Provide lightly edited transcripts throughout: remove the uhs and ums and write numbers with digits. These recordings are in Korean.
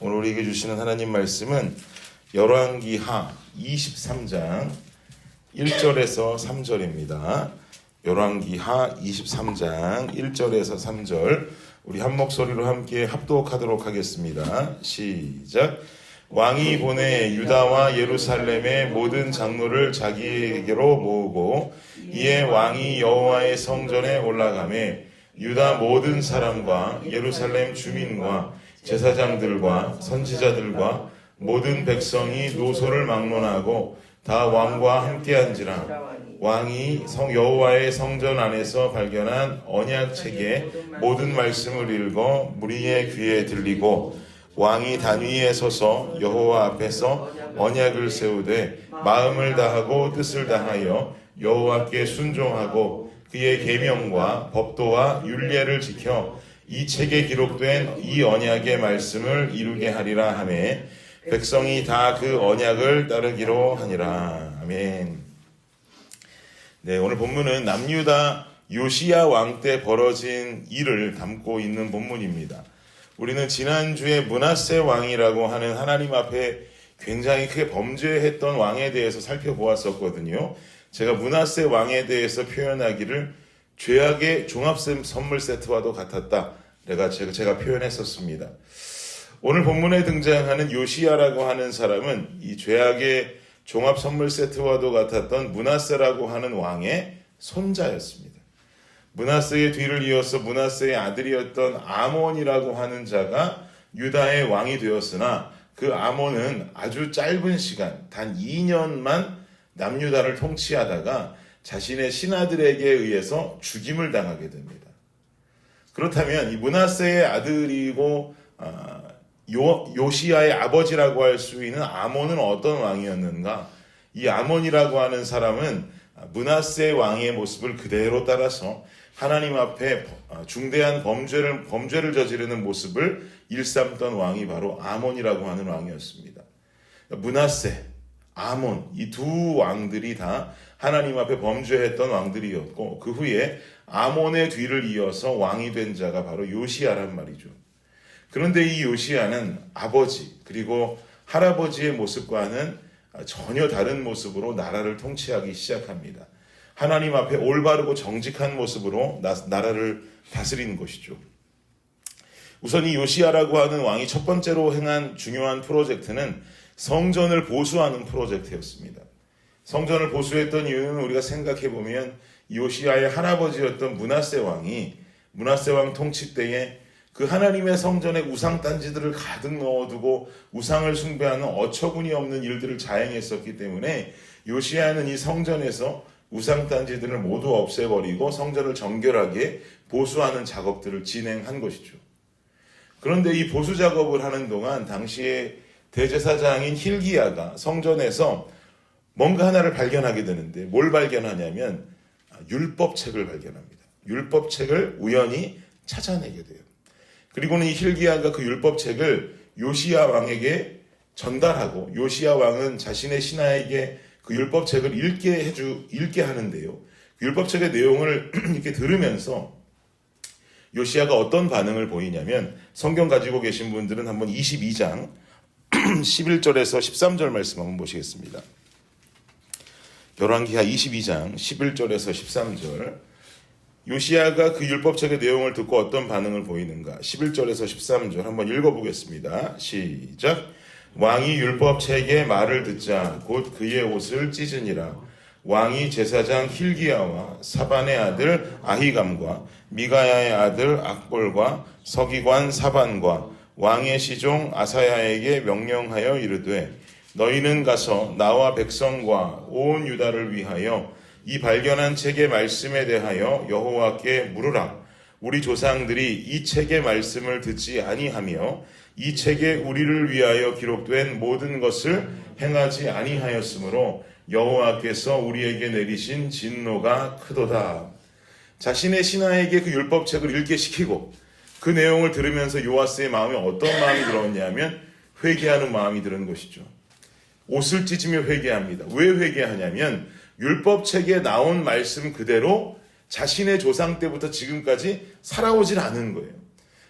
오늘 우리에게 주시는 하나님 말씀은 열왕기하 23장 1절에서 3절입니다. 열왕기하 23장 1절에서 3절 우리 한 목소리로 함께 합독하도록 하겠습니다. 시작. 왕이 보내 유다와 예루살렘의 모든 장로를 자기에게로 모으고 이에 왕이 여호와의 성전에 올라가매 유다 모든 사람과 예루살렘 주민과 제사장들과 선지자들과 모든 백성이 노소를 막론하고 다 왕과 함께 한지라. 왕이 여호와의 성전 안에서 발견한 언약책의 모든 말씀을 읽어 무리의 귀에 들리고 왕이 단위에 서서 여호와 앞에서 언약을 세우되 마음을 다하고 뜻을 다하여 여호와께 순종하고 그의 계명과 법도와 율례를 지켜 이 책에 기록된 이 언약의 말씀을 이루게 하리라 하매 백성이 다 그 언약을 따르기로 하니라. 아멘. 네, 오늘 본문은 남유다 요시야 왕 때 벌어진 일을 담고 있는 본문입니다. 우리는 지난주에 므낫세 왕이라고 하는 하나님 앞에 굉장히 크게 범죄했던 왕에 대해서 살펴보았었거든요. 제가 므낫세 왕에 대해서 표현하기를 죄악의 종합 선물 세트와도 같았다. 제가 표현했었습니다. 오늘 본문에 등장하는 요시야라고 하는 사람은 이 죄악의 종합 선물 세트와도 같았던 므낫세라고 하는 왕의 손자였습니다. 므낫세의 뒤를 이어서 므낫세의 아들이었던 아몬이라고 하는 자가 유다의 왕이 되었으나 그 아몬은 아주 짧은 시간, 단 2년만 남유다를 통치하다가 자신의 신하들에게 의해서 죽임을 당하게 됩니다. 그렇다면 이 므낫세의 아들이고 요시야의 아버지라고 할 수 있는 아몬은 어떤 왕이었는가? 이 아몬이라고 하는 사람은 므낫세 왕의 모습을 그대로 따라서 하나님 앞에 중대한 범죄를 저지르는 모습을 일삼던 왕이 바로 아몬이라고 하는 왕이었습니다. 므낫세, 아몬 이 두 왕들이 다 하나님 앞에 범죄했던 왕들이었고 그 후에 아몬의 뒤를 이어서 왕이 된 자가 바로 요시야란 말이죠. 그런데 이 요시야는 아버지 그리고 할아버지의 모습과는 전혀 다른 모습으로 나라를 통치하기 시작합니다. 하나님 앞에 올바르고 정직한 모습으로 나라를 다스리는 것이죠. 우선 이 요시야라고 하는 왕이 첫 번째로 행한 중요한 프로젝트는 성전을 보수하는 프로젝트였습니다. 성전을 보수했던 이유는 우리가 생각해보면 요시야의 할아버지였던 므낫세 왕이 므낫세 왕 통치 때에 그 하나님의 성전에 우상단지들을 가득 넣어두고 우상을 숭배하는 어처구니 없는 일들을 자행했었기 때문에 요시야는 이 성전에서 우상단지들을 모두 없애버리고 성전을 정결하게 보수하는 작업들을 진행한 것이죠. 그런데 이 보수 작업을 하는 동안 당시에 대제사장인 힐기야가 성전에서 뭔가 하나를 발견하게 되는데 뭘 발견하냐면 율법책을 발견합니다. 율법책을 우연히 찾아내게 돼요. 그리고는 이 힐기야가 그 율법책을 요시야 왕에게 전달하고 요시야 왕은 자신의 신하에게 그 율법책을 읽게 하는데요. 그 율법책의 내용을 이렇게 들으면서 요시야가 어떤 반응을 보이냐면 성경 가지고 계신 분들은 한번 22장 11절에서 13절 말씀 한번 보시겠습니다. 열왕기하 22장 11절에서 13절 요시야가 그 율법책의 내용을 듣고 어떤 반응을 보이는가 11절에서 13절 한번 읽어보겠습니다. 시작. 왕이 율법책의 말을 듣자 곧 그의 옷을 찢으니라. 왕이 제사장 힐기야와 사반의 아들 아히감과 미가야의 아들 악볼과 서기관 사반과 왕의 시종 아사야에게 명령하여 이르되 너희는 가서 나와 백성과 온 유다를 위하여 이 발견한 책의 말씀에 대하여 여호와께 물으라. 우리 조상들이 이 책의 말씀을 듣지 아니하며 이 책에 우리를 위하여 기록된 모든 것을 행하지 아니하였으므로 여호와께서 우리에게 내리신 진노가 크도다. 자신의 신하에게 그 율법책을 읽게 시키고 그 내용을 들으면서 요아스의 마음에 어떤 마음이 들었냐면 회개하는 마음이 드는 것이죠. 옷을 찢으며 회개합니다. 왜 회개하냐면 율법책에 나온 말씀 그대로 자신의 조상 때부터 지금까지 살아오질 않은 거예요.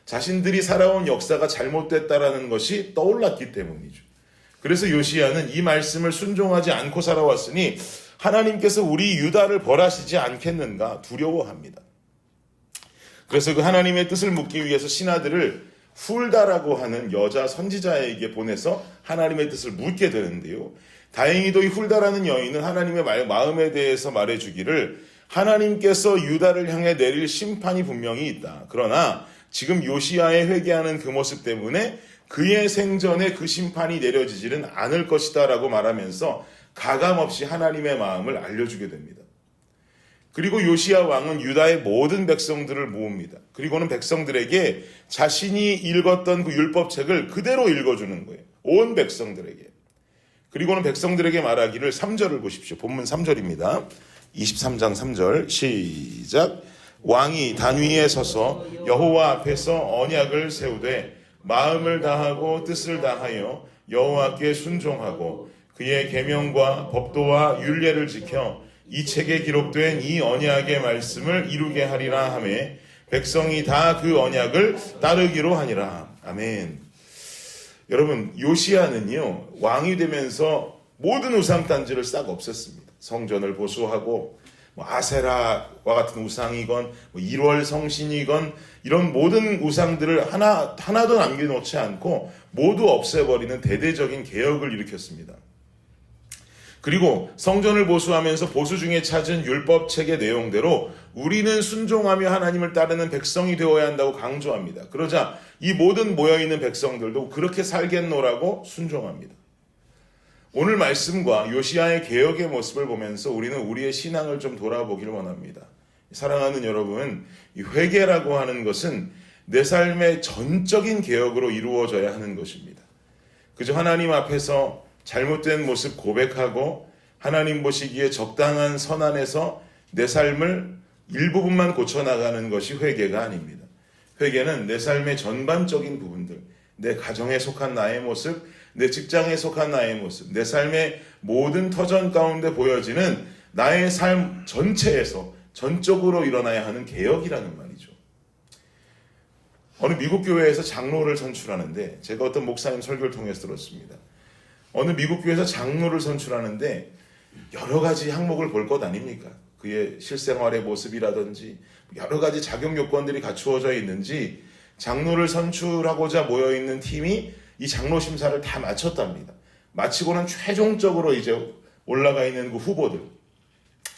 자신들이 살아온 역사가 잘못됐다라는 것이 떠올랐기 때문이죠. 그래서 요시야는 이 말씀을 순종하지 않고 살아왔으니 하나님께서 우리 유다를 벌하시지 않겠는가 두려워합니다. 그래서 그 하나님의 뜻을 묻기 위해서 신하들을 훌다라고 하는 여자 선지자에게 보내서 하나님의 뜻을 묻게 되는데요. 다행히도 이 훌다라는 여인은 하나님의 마음에 대해서 말해주기를 하나님께서 유다를 향해 내릴 심판이 분명히 있다. 그러나 지금 요시야의 회개하는 그 모습 때문에 그의 생전에 그 심판이 내려지지는 않을 것이다 라고 말하면서 가감없이 하나님의 마음을 알려주게 됩니다. 그리고 요시야 왕은 유다의 모든 백성들을 모읍니다. 그리고는 백성들에게 자신이 읽었던 그 율법책을 그대로 읽어주는 거예요. 온 백성들에게. 그리고는 백성들에게 말하기를 3절을 보십시오. 본문 3절입니다. 23장 3절 시작. 왕이 단위에 서서 여호와 앞에서 언약을 세우되 마음을 다하고 뜻을 다하여 여호와께 순종하고 그의 계명과 법도와 율례를 지켜 이 책에 기록된 이 언약의 말씀을 이루게 하리라 하며 백성이 다 그 언약을 따르기로 하니라. 아멘. 여러분, 요시야는요 왕이 되면서 모든 우상단지를 싹 없앴습니다. 성전을 보수하고 아세라와 같은 우상이건 1월 성신이건 이런 모든 우상들을 하나도 남겨놓지 않고 모두 없애버리는 대대적인 개혁을 일으켰습니다. 그리고 성전을 보수하면서 보수 중에 찾은 율법책의 내용대로 우리는 순종하며 하나님을 따르는 백성이 되어야 한다고 강조합니다. 그러자 이 모든 모여있는 백성들도 그렇게 살겠노라고 순종합니다. 오늘 말씀과 요시야의 개혁의 모습을 보면서 우리는 우리의 신앙을 좀 돌아보길 원합니다. 사랑하는 여러분, 이 회개라고 하는 것은 내 삶의 전적인 개혁으로 이루어져야 하는 것입니다. 그저 하나님 앞에서 잘못된 모습 고백하고 하나님 보시기에 적당한 선 안에서 내 삶을 일부분만 고쳐나가는 것이 회개가 아닙니다. 회개는 내 삶의 전반적인 부분들, 내 가정에 속한 나의 모습, 내 직장에 속한 나의 모습, 내 삶의 모든 터전 가운데 보여지는 나의 삶 전체에서 전적으로 일어나야 하는 개혁이라는 말이죠. 어느 미국 교회에서 장로를 선출하는데 제가 어떤 목사님 설교를 통해서 들었습니다. 어느 미국 교회에서 장로를 선출하는데 여러 가지 항목을 볼 것 아닙니까? 그의 실생활의 모습이라든지 여러 가지 자격 요건들이 갖추어져 있는지 장로를 선출하고자 모여있는 팀이 이 장로 심사를 다 마쳤답니다. 마치고는 최종적으로 이제 올라가 있는 그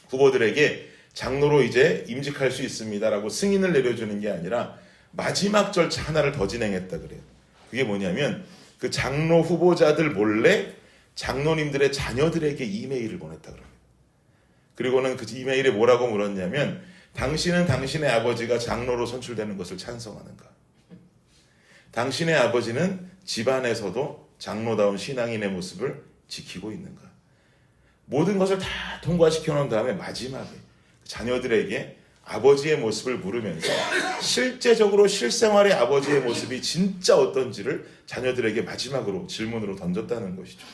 후보들에게 장로로 이제 임직할 수 있습니다라고 승인을 내려주는 게 아니라 마지막 절차 하나를 더 진행했다 그래요. 그게 뭐냐면 그 장로 후보자들 몰래 장로님들의 자녀들에게 이메일을 보냈다 그럽니다. 그리고는 그 이메일에 뭐라고 물었냐면 당신은 당신의 아버지가 장로로 선출되는 것을 찬성하는가? 당신의 아버지는 집안에서도 장로다운 신앙인의 모습을 지키고 있는가? 모든 것을 다 통과시켜 놓은 다음에 마지막에 자녀들에게 아버지의 모습을 물으면서 실제적으로 실생활의 아버지의 모습이 진짜 어떤지를 자녀들에게 마지막으로 질문으로 던졌다는 것이죠.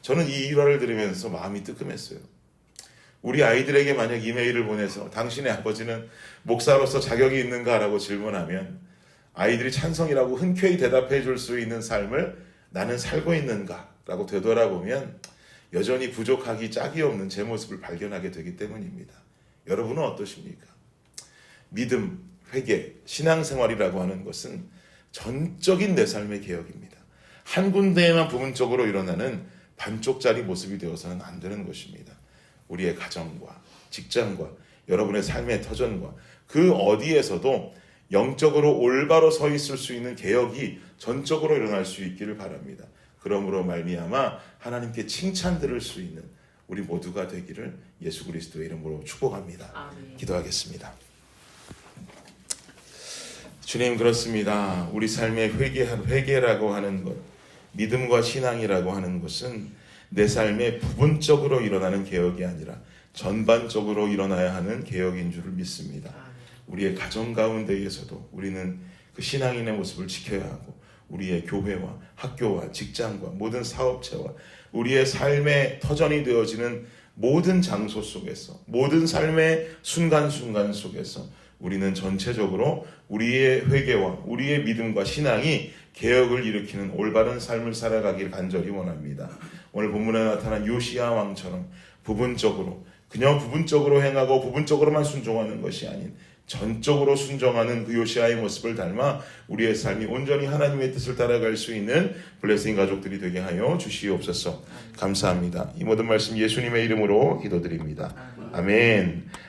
저는 이 일화를 들으면서 마음이 뜨끔했어요. 우리 아이들에게 만약 이메일을 보내서 당신의 아버지는 목사로서 자격이 있는가라고 질문하면 아이들이 찬성이라고 흔쾌히 대답해 줄 수 있는 삶을 나는 살고 있는가라고 되돌아보면 여전히 부족하기 짝이 없는 제 모습을 발견하게 되기 때문입니다. 여러분은 어떠십니까? 믿음, 회개, 신앙생활이라고 하는 것은 전적인 내 삶의 개혁입니다. 한 군데에만 부분적으로 일어나는 반쪽짜리 모습이 되어서는 안 되는 것입니다. 우리의 가정과 직장과 여러분의 삶의 터전과 그 어디에서도 영적으로 올바로 서 있을 수 있는 개혁이 전적으로 일어날 수 있기를 바랍니다. 그러므로 말미암아 하나님께 칭찬 들을 수 있는 우리 모두가 되기를 예수 그리스도의 이름으로 축복합니다. 아멘. 기도하겠습니다. 주님, 그렇습니다. 우리 삶의 회개라고 하는 것, 믿음과 신앙이라고 하는 것은 내 삶에 부분적으로 일어나는 개혁이 아니라 전반적으로 일어나야 하는 개혁인 줄을 믿습니다. 우리의 가정 가운데에서도 우리는 그 신앙인의 모습을 지켜야 하고 우리의 교회와 학교와 직장과 모든 사업체와 우리의 삶의 터전이 되어지는 모든 장소 속에서 모든 삶의 순간순간 속에서 우리는 전체적으로 우리의 회개와 우리의 믿음과 신앙이 개혁을 일으키는 올바른 삶을 살아가길 간절히 원합니다. 오늘 본문에 나타난 요시야 왕처럼 부분적으로 그냥 부분적으로 행하고 부분적으로만 순종하는 것이 아닌 전적으로 순종하는 그 요시아의 모습을 닮아 우리의 삶이 온전히 하나님의 뜻을 따라갈 수 있는 블레싱 가족들이 되게 하여 주시옵소서. 감사합니다. 이 모든 말씀 예수님의 이름으로 기도드립니다. 아멘.